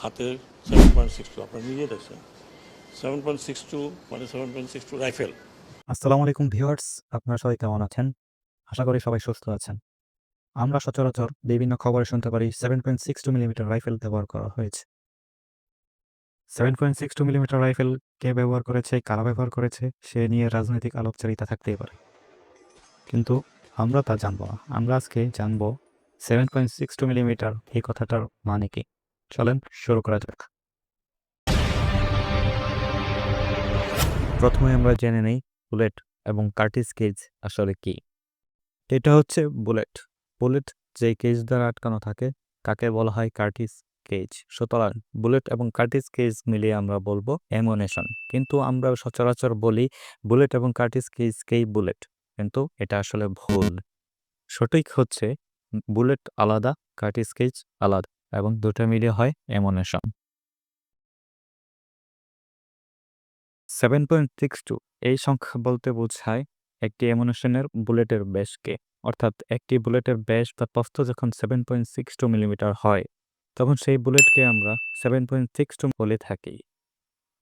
হাতের 7.62 আপনারা নিজে দেখছেন 7.62 মানে 7.62 রাইফেল। আসসালামু আলাইকুম ভিউয়ার্স, আপনারা সবাই কেমন আছেন? আশা করি সবাই সুস্থ আছেন। আমরা সচরাচর বিভিন্ন খবরে শুনতে পারি 7.62 মিলিমিটার রাইফেল ব্যবহার করা হয়েছে। 7.62 মিলিমিটার রাইফেল কে ব্যবহার করেছে, কারা ব্যবহার করেছে সে নিয়ে রাজনৈতিক আলোকচারিতা থাকতেই পারে, কিন্তু আমরা তা জানবো না। আমরা আজকে জানবো 7.62 মিলিমিটার এই কথাটার মানে কি। চলেন শুরু করা যাক। প্রথমে আমরা জেনে নেই বুলেট এবং কার্টিজ কেজ আসলে কি। এটা হচ্ছে বুলেট। বুলেট যে কেজ দ্বারা আটকানো থাকে তাকে বলা হয় কার্টিজ কেজ। সুতরাং বুলেট এবং কার্টিজ কেজ মিলিয়ে আমরা বলবো অ্যামুনেশন, কিন্তু আমরা সচরাচর বলি বুলেট এবং কার্টিজ কেজকেই বুলেট, কিন্তু এটা আসলে ভুল। সঠিক হচ্ছে বুলেট আলাদা, কার্টিজ কেজ আলাদা, এবং দুটো মিলিয়ে হয় অ্যামুনেশন। 7.62 এই সংখ্যা বলতে বোঝায় একটি অ্যামুনেশনের বুলেটের ব্যাসকে, অর্থাৎ একটি বুলেটের ব্যাস বা প্রস্থ যখন 7.62 মিলিমিটার হয় তখন সেই বুলেটকে আমরা 7.62 বলে থাকি।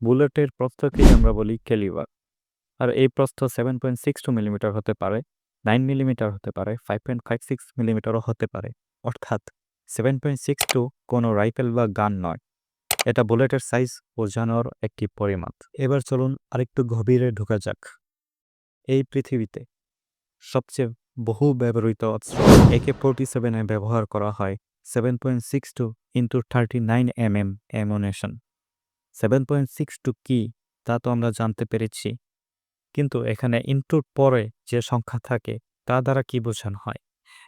বুলেটের প্রস্থকেই আমরা বলি ক্যালিবার। আর এই প্রস্থ 7.62 মিলিমিটার হতে পারে, 9 মিলিমিটার হতে পারে, 5.56 মিলিমিটারও হতে পারে। অর্থাৎ 7.62 কোনো রাইফেল বা গান নয়, এটা বুলেটের সাইজ বোঝানোর একটি পরিমাপ। এবার চলুন আরেকটু গভীরে ঢোকা যাক। এই পৃথিবীতে সবচেয়ে বহু ব্যবহৃত অস্ত্র AK-47 এ ব্যবহার করা হয় 7.62 ইন্টু 39 mm অ্যামুনেশন। 7.62 কি তা তো আমরা জানতে পেরেছি, কিন্তু এখানে ইন্টুর পরে যে সংখ্যা থাকে তা দ্বারা কি বোঝানো হয়?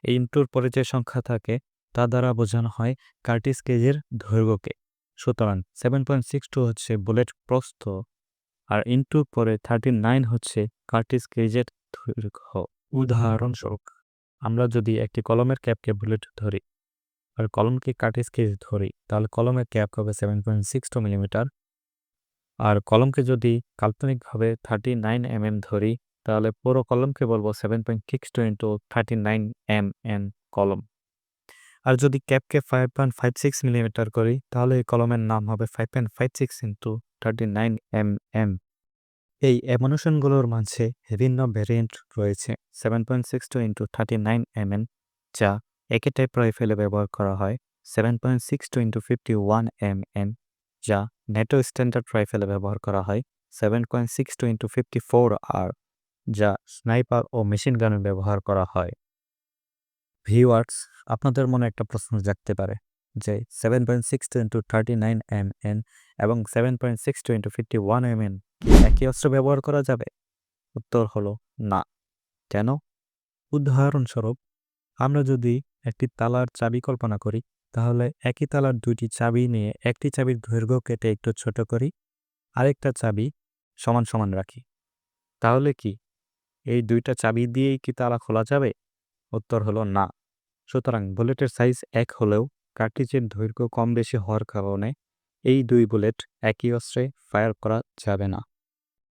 এই ইন্টুর পরে যে সংখ্যা থাকে তা দ্বারা বোঝানো হয় কার্টিজ কেজের দৈর্ঘ্যকে। সুতরাং 7.62 হচ্ছে বুলেট প্রস্থ, আর ইন্টুর পরে 39 হচ্ছে কার্টিজ কেজের দৈর্ঘ্য। উদাহরণস্বরূপ, আমরা যদি একটি কলমের ক্যাপকে বুলেট ধরি আর কলমকে কার্টিজ কেজ ধরি, তাহলে কলমের ক্যাপ হবে 7.62 মিলিমিটার, আর কলমকে যদি কাল্পনিকভাবে 39 mm ধরি তাহলে পুরো কলমকে বলবো 7.62 ইন্টু 39 mm কলম। আর যদি ক্যাপকে 5.56 মিলিমিটার করি তাহলে এই কলমের নাম হবে 5.56 ইন্টু 39 mm। এই অ্যামুনেশনগুলোর মাঝে বিভিন্ন ভ্যারিয়েন্ট রয়েছে। 7.62 ইন্টু 39 mm যা একই টাইপ রাইফেলে ব্যবহার করা হয়, 7.62 ইন্টু 51 mm যা নেটো স্ট্যান্ডার্ড রাইফেলে ব্যবহার করা হয়, 7.62 ইন্টু 54R যা স্নাইপার ও মেশিন গানে ব্যবহার করা হয়। ভিউয়ার্স, আপনাদের মনে একটা প্রশ্ন জাগতে পারে যে 7.62 ইন্টু 39 mm এবং 7.62 ইন্টু 51 mm কি একই অস্ত্র ব্যবহার করা যাবে? উত্তর হলো না। কেন? উদাহরণস্বরূপ, আমরা যদি একটি তালার চাবি কল্পনা করি তাহলে একই তালার দুইটি চাবি নিয়ে একটি চাবির দৈর্ঘ্য কেটে একটু ছোট করি, আরেকটা চাবি সমান সমান রাখি, তাহলে কি এই দুইটা চাবি দিয়েই কি তালা খোলা যাবে? উত্তর হলো না। সুতরাং বুলেটের সাইজ এক হলেও কার্টিজের দৈর্ঘ্য কম বেশি হওয়ার কারণে এই দুই বুলেট একই অস্ত্রে ফায়ার করা যাবে না।